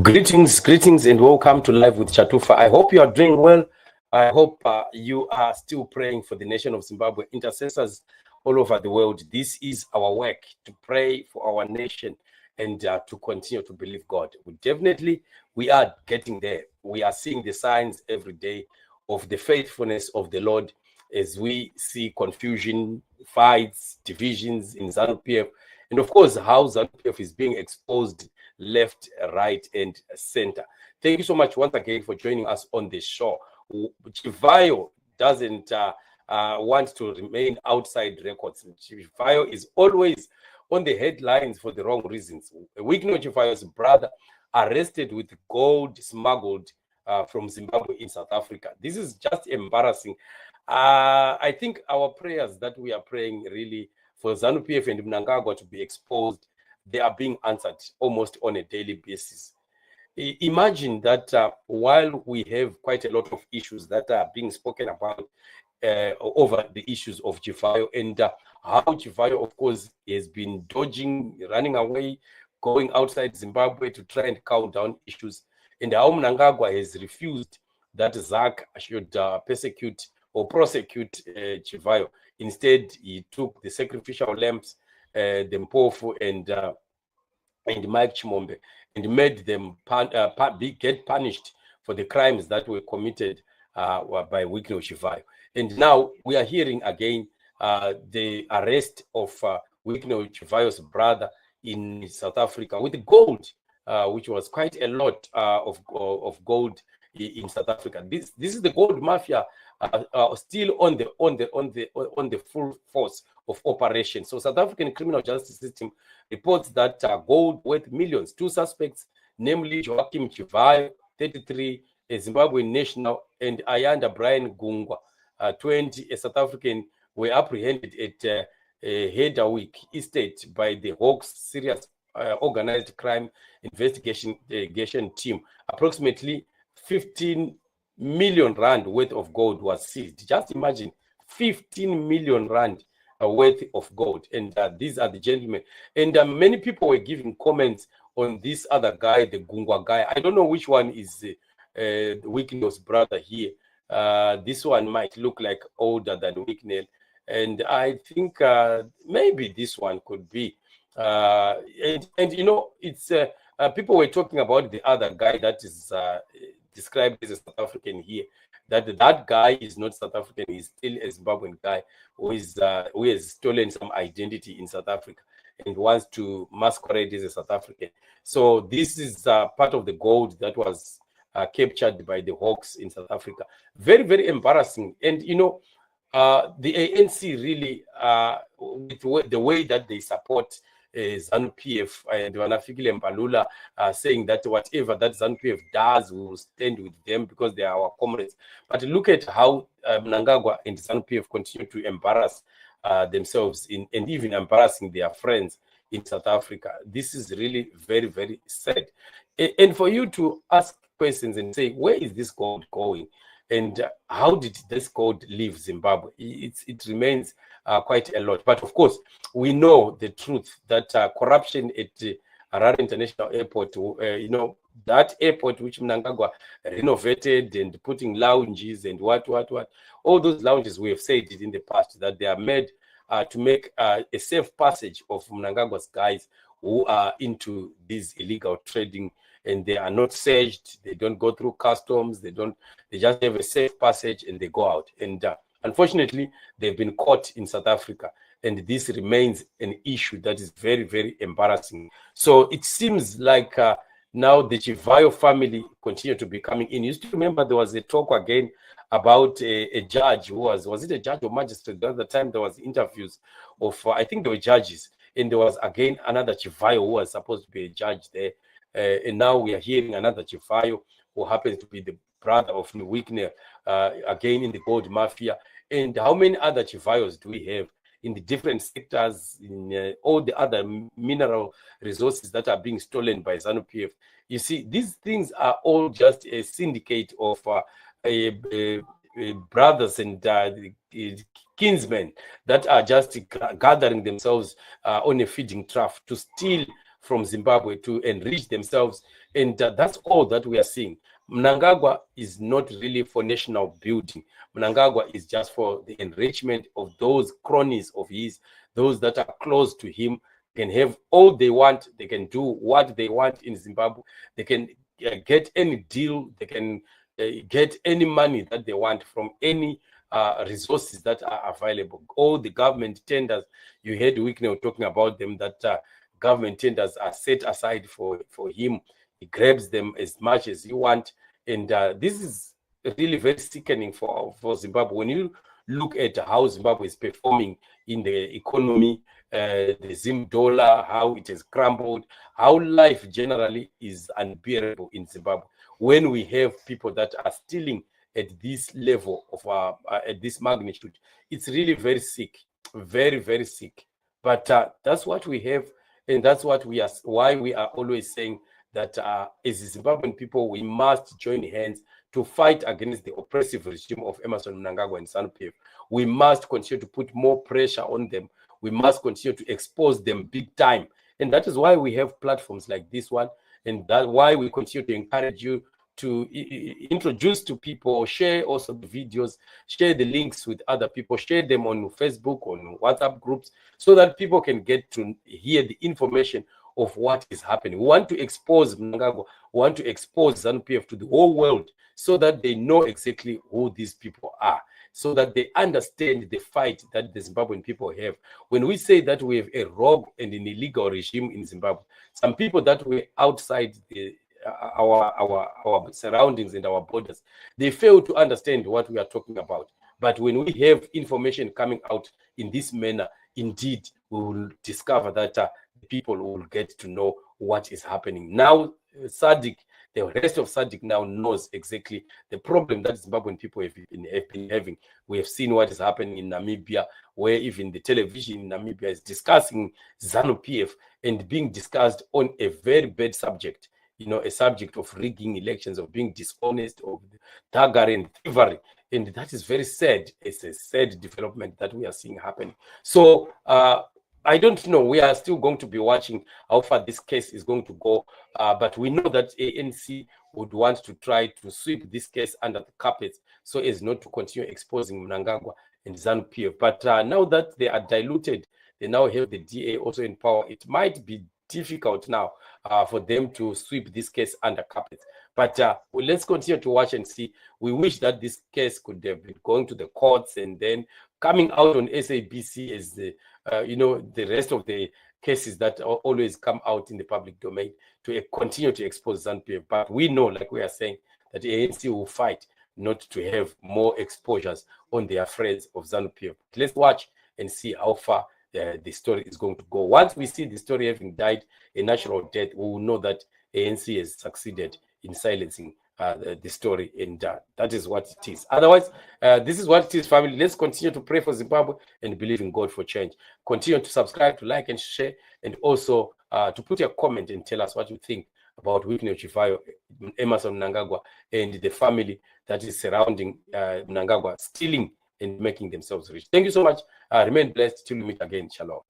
Greetings, and welcome to Live with Chatufa. I hope you are doing well. I hope you are still praying for the nation of Zimbabwe, intercessors all over the world. This is our work, to pray for our nation and to continue to believe God. We are getting there. We are seeing the signs every day of the faithfulness of the Lord as we see confusion, fights, divisions in ZANU-PF, and of course, how ZANU-PF is being exposed left, right, and center. Thank you so much once again for joining us on the show. Chivayo doesn't want to remain outside records. Chivayo is always on the headlines for the wrong reasons. Wicknell Chivayo's brother arrested with gold smuggled from Zimbabwe in South Africa. This is just embarrassing. I think our prayers that we are praying really for ZANU-PF and Mnangagwa to be exposed, they are being answered almost on a daily basis. Imagine that while we have quite a lot of issues that are being spoken about over the issues of Chivayo, and how Chivayo, of course, has been dodging, running away, going outside Zimbabwe to try and calm down issues, and how Mnangagwa has refused that ZAC should persecute or prosecute Chivayo. Instead, he took the sacrificial lambs, the Mpofu and Mike Chimombe, and made them get punished for the crimes that were committed by Wicknell Chivayo. And now we are hearing again the arrest of Wicknell Chivayo's brother in South Africa with gold, which was quite a lot of gold in South Africa. This is the gold mafia still on the full force of operation. So South African criminal justice system reports that gold worth millions. Two suspects, namely Joachim Chivayo, 33, a Zimbabwean national, and Ayanda Brian Gungwa, 20, a South African, were apprehended at Headerwick Estate by the Hawks Serious Organized Crime Investigation Team. Approximately 15 million rand worth of gold was seized. Just imagine, 15 million rand worth of gold. And these are the gentlemen. And many people were giving comments on this other guy, the Gungwa guy. I don't know which one is Wicknell's brother here. This one might look like older than Wicknell. And I think maybe this one could be. And you know, it's people were talking about the other guy that is described as a South African here. That guy is not South African. He's still a Zimbabwean guy who has stolen some identity in South Africa and wants to masquerade as a South African. So this is part of the gold that was captured by the Hawks in South Africa. Very, very embarrassing. And you know, the ANC really, with the way that they support ZANU-PF and Wanafikile Mbalula, saying that whatever that ZANU-PF does, we will stand with them because they are our comrades. But look at how Mnangagwa and ZANU-PF continue to embarrass themselves and even embarrassing their friends in South Africa. This is really very, very sad. And for you to ask questions and say, where is this gold going? And how did this gold leave Zimbabwe? It remains quite a lot. But of course, we know the truth that corruption at Harare International Airport, you know, that airport which Mnangagwa renovated and putting lounges and what, all those lounges, we have said it in the past, that they are made to make a safe passage of Mnangagwa's guys who are into this illegal trading, and they are not searched, they don't go through customs, they just have a safe passage and they go out. And unfortunately, they've been caught in South Africa, and this remains an issue that is very, very embarrassing. So it seems like now the Chivayo family continue to be coming in. You still remember there was a talk again about a judge who was it a judge or magistrate? The other time there was interviews of, I think there were judges, and there was again another Chivayo who was supposed to be a judge there. And now we are hearing another Chivayo who happens to be the brother of Wicknell, again in the gold mafia. And how many other Chivayos do we have in the different sectors, in all the other mineral resources that are being stolen by ZANU-PF? You see, these things are all just a syndicate of brothers and kinsmen that are just gathering themselves on a feeding trough to steal from Zimbabwe to enrich themselves. And that's all that we are seeing. Mnangagwa is not really for national building. Mnangagwa is just for the enrichment of those cronies of his, those that are close to him. Can have all they want. They can do what they want in Zimbabwe. They can get any deal. They can get any money that they want from any resources that are available. All the government tenders, you heard Wicknell talking about them, that government tenders are set aside for him. He grabs them as much as he wants. And this is really very sickening for Zimbabwe. When you look at how Zimbabwe is performing in the economy, the Zim dollar, how it has crumbled, how life generally is unbearable in Zimbabwe. When we have people that are stealing at this level of at this magnitude, it's really very sick, very, very sick. But that's what we have, and that's what we are. Why we are always saying that as Zimbabwean people, we must join hands to fight against the oppressive regime of Emmerson Mnangagwa and ZANU-PF. We must continue to put more pressure on them. We must continue to expose them big time. And that is why we have platforms like this one. And that's why we continue to encourage you to introduce to people, share also the videos, share the links with other people, share them on Facebook, on WhatsApp groups, so that people can get to hear the information of what is happening. We want to expose Mnangagwa, we want to expose ZANU-PF to the whole world, so that they know exactly who these people are, so that they understand the fight that the Zimbabwean people have. When we say that we have a rogue and an illegal regime in Zimbabwe, some people that were outside our surroundings and our borders, they fail to understand what we are talking about. But when we have information coming out in this manner, indeed, we will discover that people will get to know what is happening. Now, SADC, the rest of SADC now knows exactly the problem that Zimbabwean people have been having. We have seen what is happening in Namibia, where even the television in Namibia is discussing ZANU-PF and being discussed on a very bad subject. You know, a subject of rigging elections, of being dishonest, of thuggery and thievery. And that is very sad. It's a sad development that we are seeing happening. So I don't know. We are still going to be watching how far this case is going to go. But we know that ANC would want to try to sweep this case under the carpet so as not to continue exposing Mnangagwa and ZANU-PF. But now that they are diluted, they now have the DA also in power. It might be difficult now for them to sweep this case under carpet. But well, let's continue to watch and see. We wish that this case could have been going to the courts and then coming out on SABC as the the rest of the cases that always come out in the public domain to continue to expose ZANU-PF. But we know, like we are saying, that the ANC will fight not to have more exposures on the affairs of ZANU-PF. Let's watch and see how far the story is going to go. Once we see the story having died a natural death, we will know that ANC has succeeded in silencing the story, and that is what it is. Otherwise, this is what it is, family. Let's continue to pray for Zimbabwe and believe in God for change. Continue to subscribe, to like and share, and also to put a comment and tell us what you think about Wicknell Chivayo, Emmerson Mnangagwa, and the family that is surrounding Mnangagwa, stealing and making themselves rich. Thank you so much. Remain blessed till we meet again. Shalom.